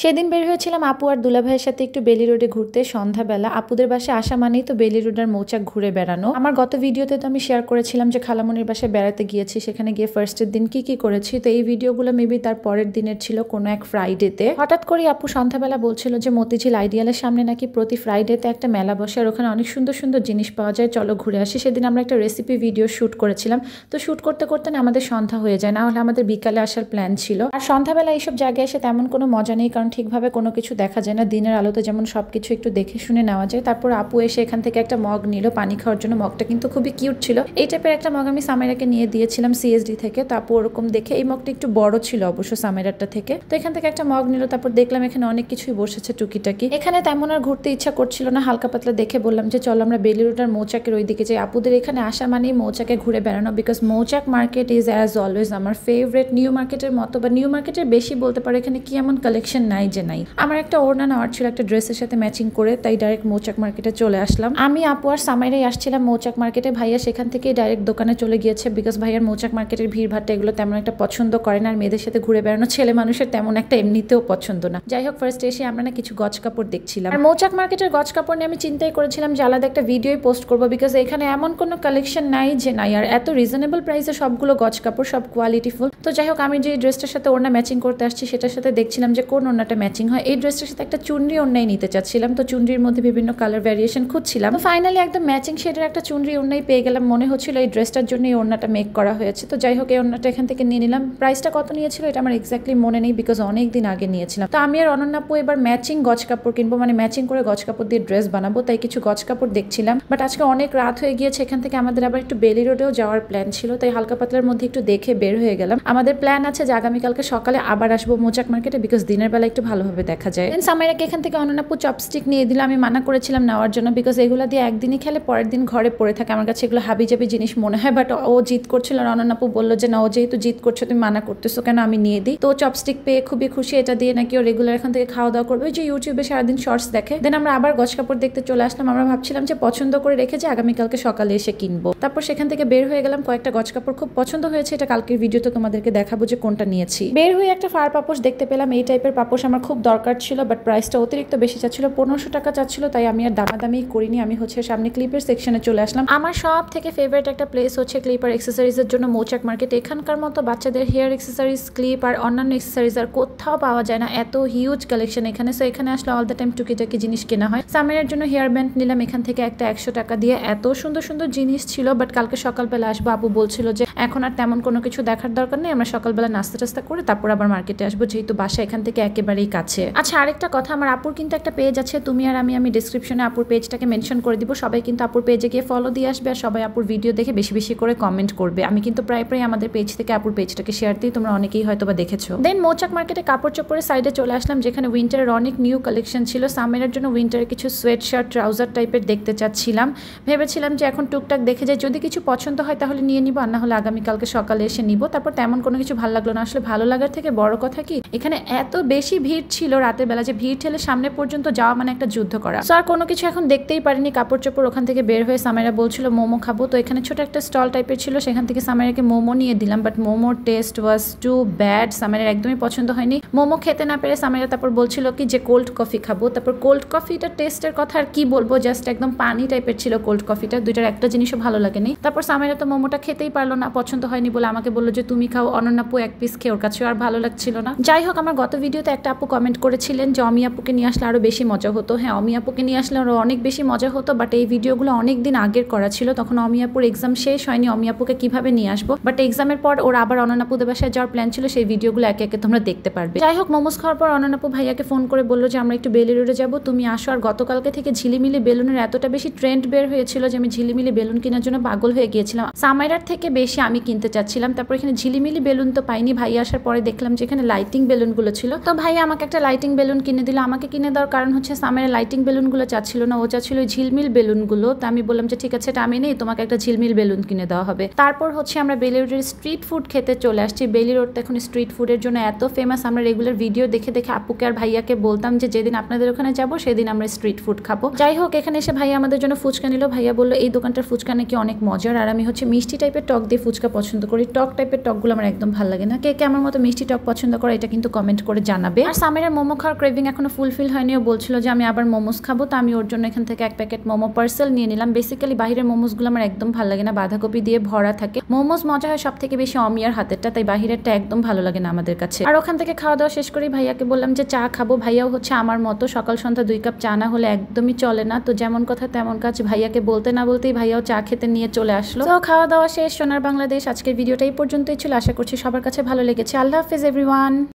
সেদিন বের হয়েছিলাম আপু আর দুলা ভাইয়ের সাথে একটু বেলি রোডে ঘুরতে। সন্ধ্যাবেলা আপুদের বাসায় আসা মানেই তো বেলি রোড আর মৌচাক ঘুরে বেড়ানো। আমার গত ভিডিওতে তো আমি শেয়ার করেছিলাম যে খালামনির বাসায় বেড়াতে গিয়েছি, সেখানে গিয়ে ফার্স্টের দিন কি কি করেছি। তো এই ভিডিওগুলো মেবি তার পরের দিনের ছিল, কোনো এক ফ্রাইডেতে। হঠাৎ করে আপু সন্ধ্যাবেলা বলছিল যে মতিঝিল আইডিয়ালের সামনে নাকি প্রতি ফ্রাইডেতে একটা মেলা বসে আর ওখানে অনেক সুন্দর সুন্দর জিনিস পাওয়া যায়, চলো ঘুরে আসি। সেদিন আমরা একটা রেসিপি ভিডিও শ্যুট করেছিলাম। তো শ্যুট করতে করতে না আমাদের সন্ধ্যা হয়ে যায়, না হলে আমাদের বিকালে আসার প্ল্যান ছিল। আর সন্ধ্যাবেলা এইসব জায়গায় এসে তেমন কোনো মজা নেই, কারণ ঠিকভাবে কোনো কিছু দেখা যায় না। দিনের আলোতে যেমন সবকিছু একটু দেখে শুনে নেওয়া যায়। তারপর আপু এসে এখান থেকে একটা মগ নিল পানি খাওয়ার জন্য। মগটা কিন্তু খুবই কিউট ছিল। এই টাইপের একটা মগ আমি সামেরাকে নিয়ে দিয়েছিলাম সিএসডি থেকে। তো আপু ওরকম দেখে, এই মগটা একটু বড় ছিল অবশ্য সামেরাটা থেকে। তো এখান থেকে একটা মগ নিল। তারপর দেখলাম এখানে অনেক কিছুই বসেছে টুকিটাকি। এখানে তেমন আর ঘুরতে ইচ্ছা করছিল না, হালকা পাতলা দেখে বললাম যে চলো আমরা বেলি রোড আর মৌচাকের ওইদিকে যাই। আপুদের এখানে আসা মানেই মৌচাকে ঘুরে বেড়ানো, বিকজ মৌচাক মার্কেট ইজ অ্যাজ অলওয়েজ আমার ফেভারিট। নিউ মার্কেটের মতো বা নিউ মার্কেটের বেশি বলতে পারো। এখানে কি এমন কালেকশন নাই যে নাই। আমার একটা ওড়না নেওয়ার ছিল একটা ড্রেসের সাথে ম্যাচিং করে, তাই ডাইরেক্ট মৌচাক মার্কেটে চলে আসলাম। আমি আপু আর সামাইরাই আসছিলাম মৌচাক মার্কেটে। ভাইয়া সেখান থেকে ডাইরেক্ট দোকানে চলে গিয়েছে, বিকজ ভাইয়ার মৌচাক মার্কেটের ভিড় ভাট্টা এগুলো তেমন একটা পছন্দ করে না। আর মেয়েদের সাথে ঘুরে বেড়ানো ছেলে মানুষের তেমন একটা এমনিতেও পছন্দ না। যাই হোক, ফার্স্ট এসে আমরা না কিছু গজ কাপড় দেখছিলাম। আর মৌচাক মার্কেটের গজ কাপড় নিয়ে আমি চিন্তাই করেছিলাম যে আলাদা একটা ভিডিওই পোস্ট করবো, বিকজ এখানে এমন কোনো কালেকশন নাই যে নাই। আর এত রিজনেবল প্রাইসে সবগুলো গজ কাপড়, সব কোয়ালিটিফুল। তো যাই হোক, আমি যে ড্রেসটার সাথে ওড়না ম্যাচিং করতে আসছি সেটার সাথে দেখছিলাম যে কোন ওড়নাটা ম্যাচিং হয়। এই ড্রেসটার সাথে একটা চুনরি ওড়নাই নিতে চাচ্ছিলাম। তো চুনরির মধ্যে বিভিন্ন কালার ভ্যারিয়েশন খুঁজছিলাম। তো ফাইনালি একদম ম্যাচিং শেডের একটা চুনরি ওড়নাই পেয়ে গেলাম। মনে হচ্ছিল এই ড্রেসটার জন্য এই ওড়নাটা মেক করা হয়েছে। তো যাই হোক, এই ওড়নাটা এখান থেকে নিয়ে নিলাম। প্রাইসটা কত নিয়েছিল এটা আমার এক্স্যাক্টলি মনে নেই, বিকজ অনেক দিন আগে নিয়েছিলাম। তো আমি আর অনন্যাপু এবার ম্যাচিং গজ কাপড় কিনবো, মানে ম্যাচিং করে গজ কাপড় দিয়ে ড্রেস বানাবো। তাই কিছু গজ কাপড় দেখছিলাম। বাট আজকে অনেক রাত হয়ে গিয়েছে, এখান থেকে আমাদের আবার একটু বেলি রোডেও যাওয়ার প্ল্যান ছিল। তাই হালকা পাতলার মধ্যে একটু দেখে বের হয়ে গেলাম। আমাদের প্ল্যান আছে যে আগামীকালকে সকালে আবার আসবো মৌচাক মার্কেটে, বিকজ দিনের বেলা একটু ভালোভাবে দেখা যায়। দেন সামাইরাকে এখান থেকে অনন্যাপু চপস্টিক নিয়ে দিল। আমি মানা করেছিলাম নেওয়ার জন্য, বিকজ এগুলো দিয়ে একদিনই খেলে পরের দিন ঘরে পড়ে থাকে। আমার কাছে এগুলো হাবিজাবি জিনিস মনে হয়। বাট ও জিদ করছিল আর অনন্যাপু বললো যে না, ও যেহেতু জিদ করছো তুমি মানা করতেছো কেন, আমি নিয়ে দিই। তো চপস্টিক পেয়ে খুবই খুশি। এটা দিয়ে নাকি ও রেগুলার এখান থেকে খাওয়া দাওয়া করবে, যে ইউটিউবে সারাদিন শর্টস দেখে। দেন আমরা আবার গজ কাপড় দেখতে চলে আসলাম। আমরা ভাবছিলাম যে পছন্দ করে রেখে যে আগামীকালকে সকালে এসে কিনবো। তারপর সেখান থেকে বের হয়ে গেলাম। কয়েকটা গজ কাপড় খুব পছন্দ হয়েছে, এটা কালকের ভিডিওতে তোমাদেরকে দেখাবো যে কোনটা নিয়েছি। বের হয়ে একটা ফার পাপোশ দেখতে পেলাম। এই টাইপের পাপোশ আমার খুব দরকার ছিল, বাট প্রাইসটা অতিরিক্ত বেশি চাচ্ছিল, 1500 টাকা চাচ্ছিল। তাই আমি আর দামাদামি করিনি। আমি সামনে ক্লিপের সেকশনে চলে আসলাম। আমার সব থেকে ফেভারিট একটা প্লেস হচ্ছে ক্লিপার অ্যাক্সেসরিজের জন্য মৌচাক মার্কেট। এখানকার মতো বাচ্চাদের হেয়ার অ্যাক্সেসরিজ, ক্লিপ আর অন্যান্য অ্যাক্সেসরিজ আর কোথাও পাওয়া যায় না। এত হিউজ কালেকশন এখানে। সো এখানে আসলে অল দ্য টাইম টুকিটাকি জিনিস কেনা হয়। সামেরের জন্য হেয়ার ব্যান্ড নিলাম এখান থেকে একটা 100 টাকা দিয়ে। এত সুন্দর সুন্দর জিনিস ছিল। বাট কালকে সকালবেলা আসবো। আপু বলছিল যে এখন আর তেমন কোনো কিছু দেখার দরকার নেই, আমরা সকালবেলা নাস্তা টাস্তা করে তারপর আবার মার্কেটে আসবো, যেহেতু বাসা এখান থেকে একেবারেই কাছে। আচ্ছা, আরেকটা কথা, আমার আপুর কিন্তু একটা পেজ আছে তুমি আর আমি ডিসক্রিপশনে আপুর পেজটাকে মেনশন করে দিব। সবাই কিন্তু আপুর পেজে গিয়ে ফলো দিয়ে আসবে আর সবাই আপুর ভিডিও দেখে বেশি বেশি করে কমেন্ট করবে। আমি কিন্তু প্রায় আমাদের পেজ থেকে আপুর পেজটাকে শেয়ার দিই, তোমরা অনেকেই হয়তো বা দেখেছো। দেন মৌচাক মার্কেটে কাপড় চোপড়ের সাইডে চলে আসলাম, যেখানে উইন্টারের অনেক নিউ কালেকশন ছিল। সামেরের জন্য উইন্টারের কিছু সোয়েট শার্ট, ট্রাউজার টাইপের দেখতে চাচ্ছিলাম। ভেবেছিলাম যে এখন টুকটাক দেখে যাই, যদি কিছু পছন্দ হয় তাহলে নিয়ে নিবো, আর না হলে আগামীকালকে সকালে এসে নিবো। তারপর তেমন কোনো কিছু ভালো লাগলো না। আসলে ভালো লাগার থেকে বড় কথা কি, এখানে এত বেশি ভিড় ছিল রাতের বেলা যে ভিড় ঠেলে সামনে পর্যন্ত যাওয়া মানে একটা যুদ্ধ করা। সো আর কোনো কিছু এখন দেখতেই পারিনি। কাপড় চোপড় ওখান থেকে বের হয়ে সামেরা বলছিল মোমো খাবো। তো এখানে ছোট একটা স্টল টাইপের ছিল, সেখান থেকে সামেরাকে মোমো নিয়ে দিলাম। বাট মোমোর টেস্ট ওয়াজ টু ব্যাড। সামেরার একদমই পছন্দ হয়নি। মোমো খেতে না পেরে সামেরা তারপর বলছিল কি যে কোল্ড কফি খাবো। তারপর কোল্ড কফিটার টেস্টের কথা আর কি বলবো, জাস্ট একদম পানি টাইপের ছিল কোল্ড কফিটা। দুইটার একটা জিনিসও ভালো লাগেনি। তারপর সামেরা তো মোমোটা খেতেই পারলো না, পছন্দ হয়নি বলে আমাকে বললো যে তুমি খাও। অনন্যাপু এক পিস খেয়ে ওর কাছেও আর ভালো লাগছিল না। যাই হোক, আমার গত ভিডিওতে একটা আপু কমেন্ট করেছিলেন যে অমি আপুকে নিয়ে আসলে আরো বেশি মজা হতো। হ্যাঁ, অমি আপুকে নিয়ে আসলে আরো অনেক বেশি মজা হতো। বাট এই ভিডিওগুলো অনেক দিন আগের করা ছিল, তখন অমি আপুর এক্সাম শেষ হয়নি। অমি আপুকে কিভাবে নিয়ে আসবো, বাট এক্সামের পর ওর আবার অনন্যাপুদের বাসায় যাওয়ার প্ল্যান ছিল, সেই ভিডিওগুলো একে একে তোমরা দেখতে পারবে। যাই হোক, মোমোস খাওয়ার পর অনন্যাপু ভাইয়াকে ফোন করে বললো যে আমরা একটু বেলি রোডে যাবো, তুমি আসো। আর গতকালকে থেকে ঝিলিমিলি বেলুনের এতটা বেশি ট্রেন্ড বের হয়েছিল যে আমি ঝিলিমিলি বেলুন কেনার জন্য পাগল হয়ে গিয়েছিলাম। সামাইরার থেকে বেশি আমি কিনতে চাচ্ছিলাম। তারপর এখানে ঝিলিমিলি বেলুন তো পাইনি। ভাইয়া আসার পরে দেখলাম যে এখানে লাইটিং বেলুনগুলো ছিল। তো ভাইয়া আমাকে একটা লাইটিং বেলুন কিনে দিল। আমাকে কিনে দেওয়ার কারণ হচ্ছে সামেরা লাইটিং বেলুনগুলো চাচ্ছিল না, ও চাচ্ছিল ওই ঝিলমিল বেলুনগুলো। তো আমি বললাম যে ঠিক আছে, এটা আমি নেই, তোমাকে একটা ঝিলমিল বেলুন কিনে দেওয়া হবে। তারপর আমরা বেলি রোডের স্ট্রিট ফুড খেতে চলে আসছি। বেলি রোডটা এখন স্ট্রিট ফুডের জন্য এত ফেমাস। আমরা রেগুলার ভিডিও দেখে দেখে আপুকে আর ভাইয়াকে বলতাম যে যেদিন আপনাদের ওখানে যাবো সেদিন আমরা স্ট্রিট ফুড খাবো। যাই হোক, এখানে এসে ভাইয়া আমাদের জন্য ফুচকা নিল। ভাইয়া বললো এই দোকানটার ফুচকা নাকি অনেক মজার। আর আমি মিষ্টি টাইপের টক দিয়ে ফুচকা পছন্দ করি। টক টাইপের টকগুলো আমার একদম ভালো লাগে না। কে কে আমার মতো মিষ্টি টক পছন্দ করে এটা কিন্তু কমেন্ট করে জানাবে। আর সামিরের মোমো খাওয়ার ক্রেভিং এখনো ফুলফিল হয়নি, ও বলছিল যে আমি আবার মোমোস খাবো, তো আমি ওর জন্য এখান থেকে এক প্যাকেট মোমো পার্সেল নিয়ে নিলাম। বেসিক্যালি বাইরের মোমোসগুলো আমার একদম ভালো লাগে না, বাঁধাকপি দিয়ে ভরা থাকে। মোমোস মজা হয় সব থেকে বেশি অমিয়ার হাতেরটা, তাই বাহিরেরটা একদম ভালো লাগে না আমাদের কাছে। আর ওখান থেকে খাওয়া দাওয়া শেষ করে ভাইয়াকে বললাম যে চা খাবো। ভাইয়াও হচ্ছে আমার মতো সকাল সন্ধ্যা 2 কাপ চা না হলে একদমই চলে না। তো যেমন কথা তেমন কাজ, ভাইয়াকে বলতে না বলতেই ভাইয়াও চা খেতে নিয়ে চলে আসলো। তো খাওয়া দাওয়া শেষ। সোনার বাংলাদেশ আজকের ভিডিওটা এই পর্যন্তই ছিল। আশা করছি সবার কাছে ভালো লেগেছে। আল্লাহ হাফেজ এভরিওয়ান।